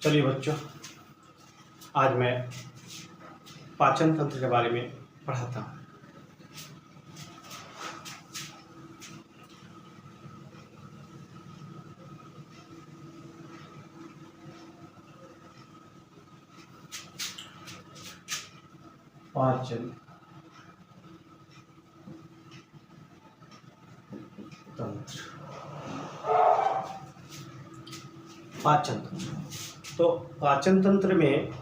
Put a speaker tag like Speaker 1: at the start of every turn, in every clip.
Speaker 1: चलिए बच्चों, आज मैं पाचन तंत्र के बारे में पढ़ाता हूँ। पाचन तंत्र, पाचन तंत्र। तो पाचन तंत्र में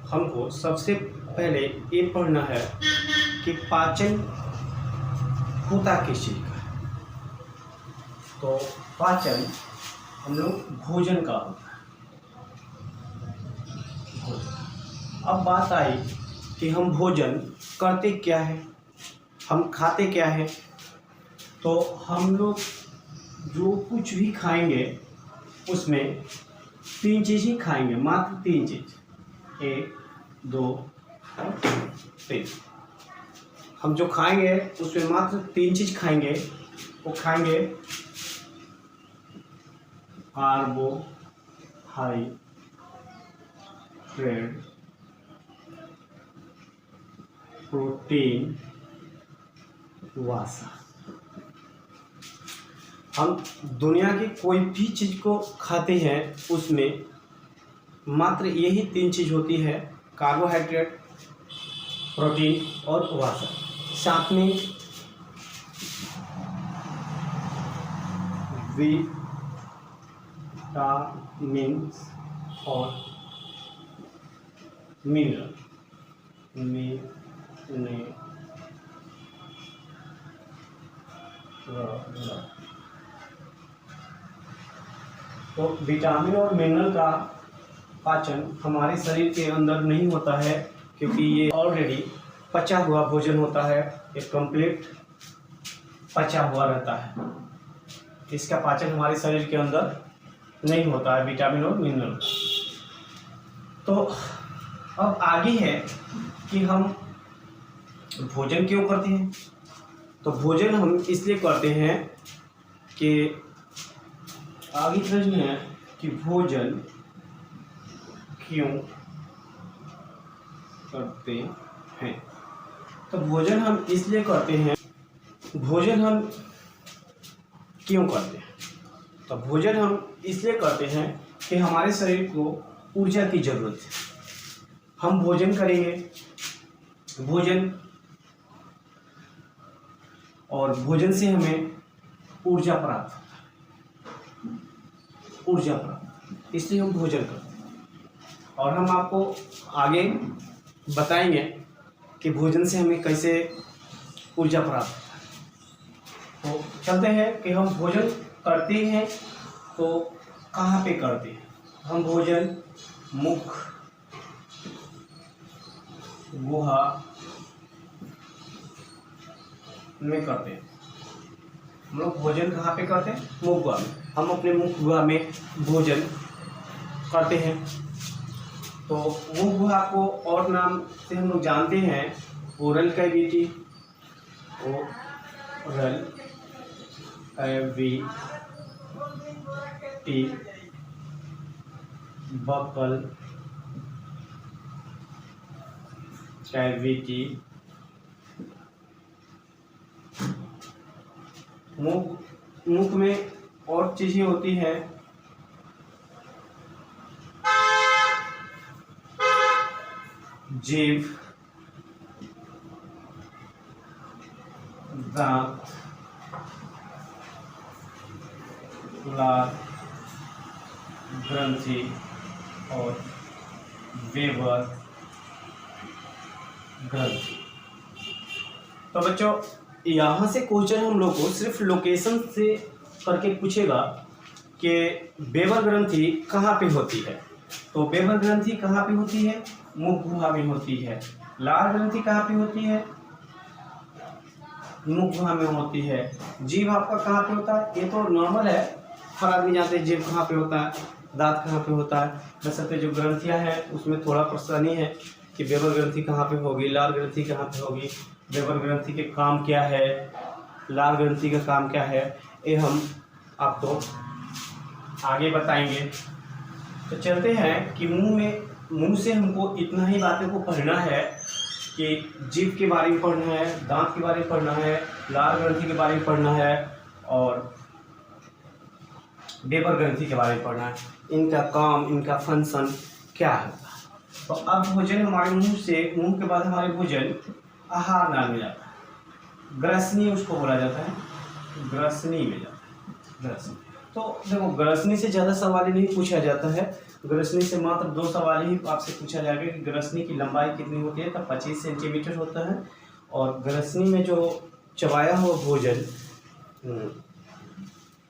Speaker 1: हमको सबसे पहले ये पढ़ना है कि पाचन होता किस चीज़ का है। तो पाचन हम लोग भोजन का होता है। अब बात आई कि हम भोजन करते क्या है, हम खाते क्या है। तो हम लोग जो कुछ भी खाएंगे उसमें 3 चीज़ ही खाएंगे, मात्र 3 चीज़, 1, 2 और 3। हम जो खाएंगे उसमें मात्र 3 चीज़ खाएंगे। वो खाएंगे कार्बोहाइड्रेट, प्रोटीन, वसा। हम दुनिया की कोई भी चीज़ को खाते हैं उसमें मात्र यही 3 चीज़ होती है, कार्बोहाइड्रेट, प्रोटीन और वसा। साथ में विटामिन और मिनरल। तो विटामिन और मिनरल का पाचन हमारे शरीर के अंदर नहीं होता है, क्योंकि ये ऑलरेडी पचा हुआ भोजन होता है। ये कंप्लीट पचा हुआ रहता है। इसका पाचन हमारे शरीर के अंदर नहीं होता है, विटामिन और मिनरल। तो अब आगे है कि हम भोजन क्यों करते हैं। तो भोजन हम इसलिए करते हैं कि आगे प्रश्न है कि भोजन क्यों करते हैं। तो भोजन हम इसलिए करते हैं, भोजन हम क्यों करते हैं। तो भोजन हम इसलिए करते हैं कि हमारे शरीर को ऊर्जा की ज़रूरत है। हम भोजन करेंगे, भोजन और भोजन से हमें ऊर्जा प्राप्त होता है, ऊर्जा प्राप्त, इसलिए हम भोजन करते हैं। और हम आपको आगे बताएंगे कि भोजन से हमें कैसे ऊर्जा प्राप्त होता है। तो चलते हैं कि हम भोजन करते हैं तो कहाँ पे करते हैं। हम भोजन मुख, गुहा में करते हैं। हम लोग भोजन कहाँ पे करते हैं, मुख गुहा में। हम अपने मुख गुहा में भोजन करते हैं। तो मुख गुहा को और नाम से हम लोग जानते हैं oral cavity, oral cavity, buccal cavity. मुख में और चीजें होती हैं, जीभ, दांत, लार, ग्रंथि और वेबर ग्रंथि। तो बच्चों, यहाँ से क्वेश्चन हम लोग को सिर्फ लोकेशन से करके पूछेगा कि वेबर ग्रंथि कहाँ पे होती है। तो वेबर ग्रंथि कहाँ पे होती है, मुख गुहा में होती है। लार ग्रंथि कहाँ पे होती है, मुख गुहा में होती है। जीभ आपका कहाँ पे होता है, ये तो नॉर्मल है, हर आदमी जानते हैं जीभ कहाँ पे होता है, दांत कहाँ पे होता है। बस जो ग्रंथियाँ हैं उसमें थोड़ा परेशानी है कि वेबर ग्रंथि कहाँ पे होगी, लार ग्रंथि कहाँ पे होगी, वेबर ग्रंथि के काम क्या है, लार ग्रंथि का काम क्या है, ये हम आपको आगे बताएंगे। तो चलते हैं कि मुंह से हमको इतना ही बातों को पढ़ना है कि जीभ के बारे में पढ़ना है, दांत के बारे में पढ़ना है, लार ग्रंथि के बारे में पढ़ना है और वेबर ग्रंथि के बारे में पढ़ना है। इनका काम, इनका फंक्शन क्या है। तो अब भोजन हमारे मुंह के बाद हमारे भोजन आहार नाल में जाता है, ग्रसनी उसको बोला जाता है, ग्रसनी में जाता है, ग्रसनी। तो देखो ग्रसनी से ज़्यादा सवाल ही नहीं पूछा जाता है, ग्रसनी से मात्र 2 सवाल ही आपसे पूछा जाएगा कि ग्रसनी की लंबाई कितनी होती है, तब 25 सेंटीमीटर होता है और ग्रसनी में जो चबाया हुआ भोजन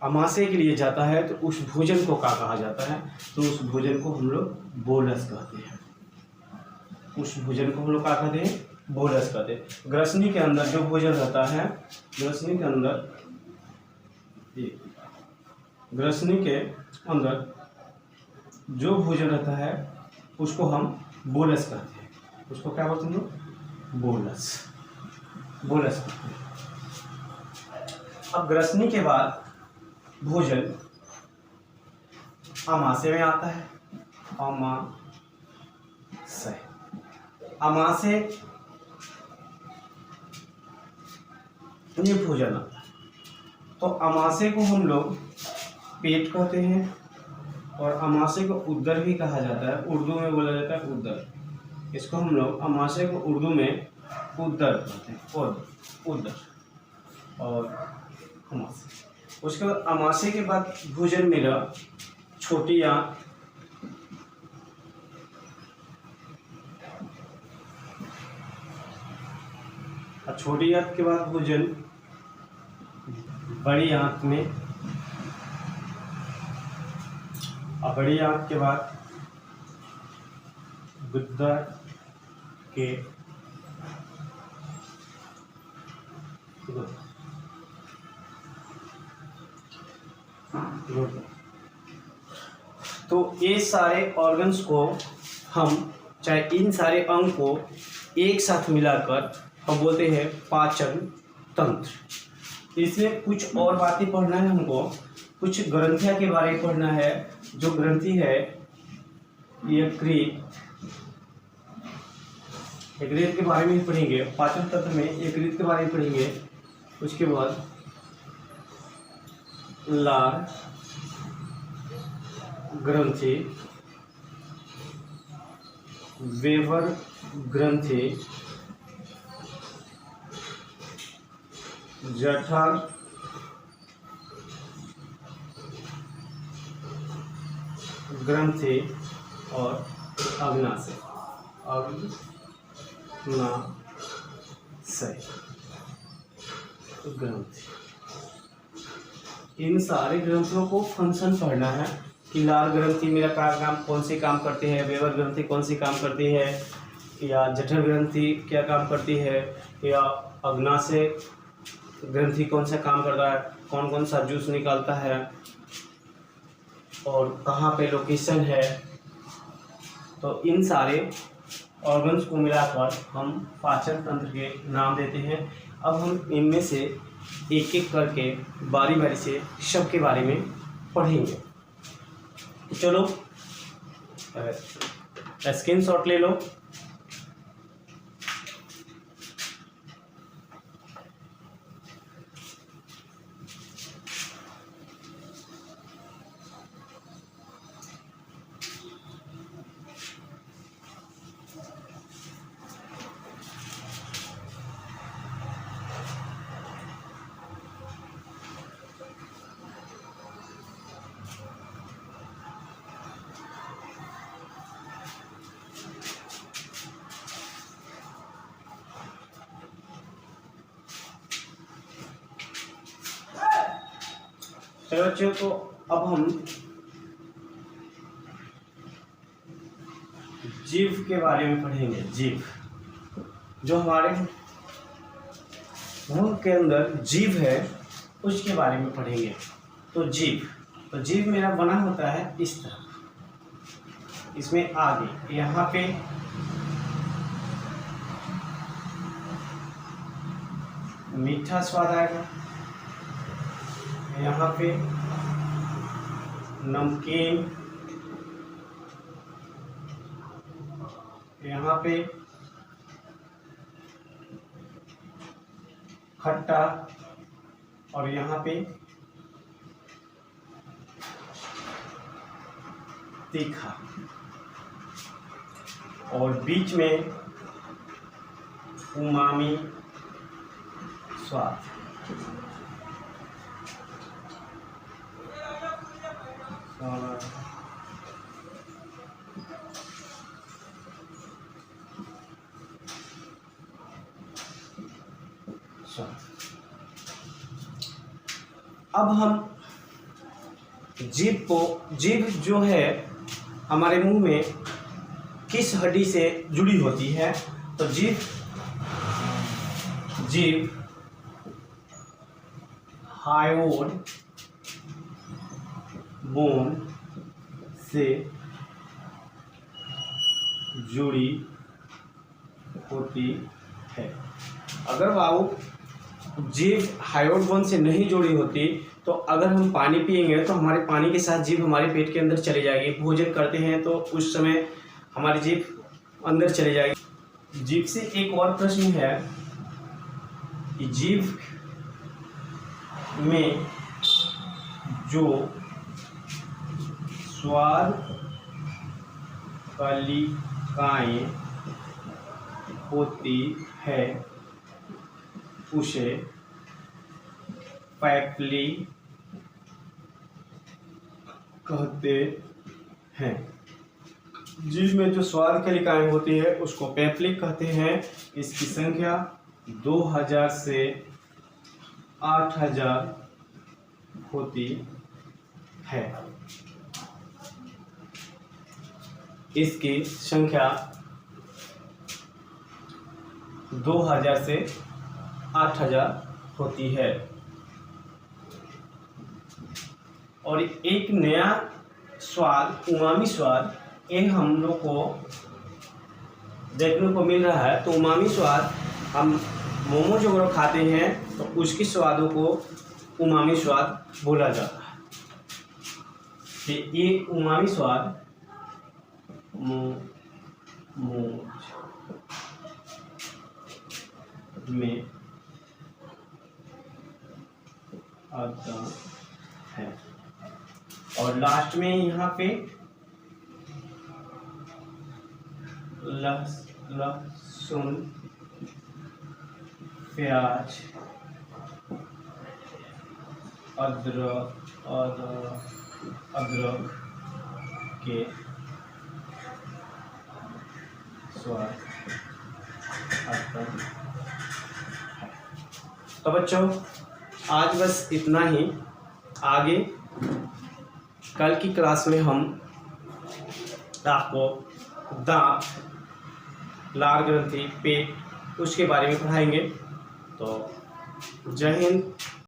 Speaker 1: अमाशय के लिए जाता है तो उस भोजन को क्या कहा जाता है, तो उस भोजन को हम लोग बोलस कहते हैं। उस भोजन को हम लोग क्या कहते हैं, बोलस कहते हैं। ग्रसनी के अंदर जो भोजन रहता है, ग्रसनी के अंदर जो भोजन रहता है उसको हम बोलस कहते हैं। उसको क्या बोलते हैं, बोलस कहते हैं। अब ग्रसनी के बाद भोजन अमाशय में आता है, अमाशय ये भोजन आता है। तो अमाशय को हम लोग पेट कहते हैं और अमाशय को उदर भी कहा जाता है, उर्दू में बोला जाता है उदर। इसको हम लोग अमाशय को उर्दू में उदर कहते हैं, उदर और अमाशय। उसके बाद अमाशय के बाद भोजन मेरा छोटी आंत, और छोटी आंत के बाद भोजन बड़ी आंत में, और बड़ी आंत के बाद गुद्दा के तो ये सारे ऑर्गन्स को हम, चाहे इन सारे अंग को एक साथ मिलाकर हम बोलते हैं पाचन तंत्र। इसमें कुछ और बातें पढ़ना है हमको, कुछ ग्रंथियां के बारे में पढ़ना है। जो ग्रंथि है यकृत के बारे में पढ़ेंगे, पाचन तंत्र में यकृत के बारे में पढ़ेंगे। उसके बाद लार ग्रंथि, वेबर ग्रंथि, जठर ग्रंथि और अग्नाशय ग्रंथि। इन सारे ग्रंथियों को फंक्शन पढ़ना है कि लार ग्रंथि मेरा काम कौन से काम करते हैं, वेबर ग्रंथि कौन सी काम करती है, या जठर ग्रंथि क्या काम करती है, या अग्नाशय ग्रंथि कौन सा काम करता है, कौन कौन सा जूस निकालता है और कहाँ पे लोकेशन है। तो इन सारे ऑर्गन्स को मिलाकर हम पाचन तंत्र के नाम देते हैं। अब हम इनमें से एक एक करके बारी बारी से सब के बारे में पढ़ेंगे। चलो स्क्रीनशॉट ले लो। चलो बच्चों, तो अब हम जीभ के बारे में पढ़ेंगे। जीभ, जो हमारे मुंह के अंदर जीभ है उसके बारे में पढ़ेंगे। तो जीभ मेरा बना होता है इस तरह। इसमें आगे यहाँ पे मीठा स्वाद आएगा, यहाँ पे नमकीन यहाँ पे खट्टा और यहाँ पे तीखा, और बीच में उमामी स्वाद। अब हम जीभ जो है हमारे मुंह में किस हड्डी से जुड़ी होती है, तो जीभ हायोड बोन से जुड़ी होती है। अगर जीभ हायोड बोन से नहीं जुड़ी होती तो अगर हम पानी पिएंगे तो हमारे पानी के साथ जीभ हमारे पेट के अंदर चली जाएगी। भोजन करते हैं तो उस समय हमारी जीभ अंदर चली जाएगी। जीभ से एक और प्रश्न है कि जीभ में जो स्वाद कलिकाएं होती है उसे पैपली कहते हैं। जीभ में जो स्वाद कलिकाएं होती है उसको पैपली कहते हैं। इसकी संख्या 2000 से 8000 होती है। इसकी संख्या 2000 से 8000 होती है। और एक नया स्वाद, उमामी स्वाद, ये हम लोग को देखने को मिल रहा है। तो उमामी स्वाद, हम मोमो जो लोग खाते हैं तो उसके स्वादों को उमामी स्वाद बोला जाता है। तो ये उमामी स्वाद में आता है। और लास्ट में यहाँ पे लहसुन, प्याज, अदरक के स्वाद आता है। तो बच्चों आज बस इतना ही। आगे कल की क्लास में हम आपको दांत, लार ग्रंथि, पेट, उसके बारे में पढ़ाएंगे। तो जय हिंद।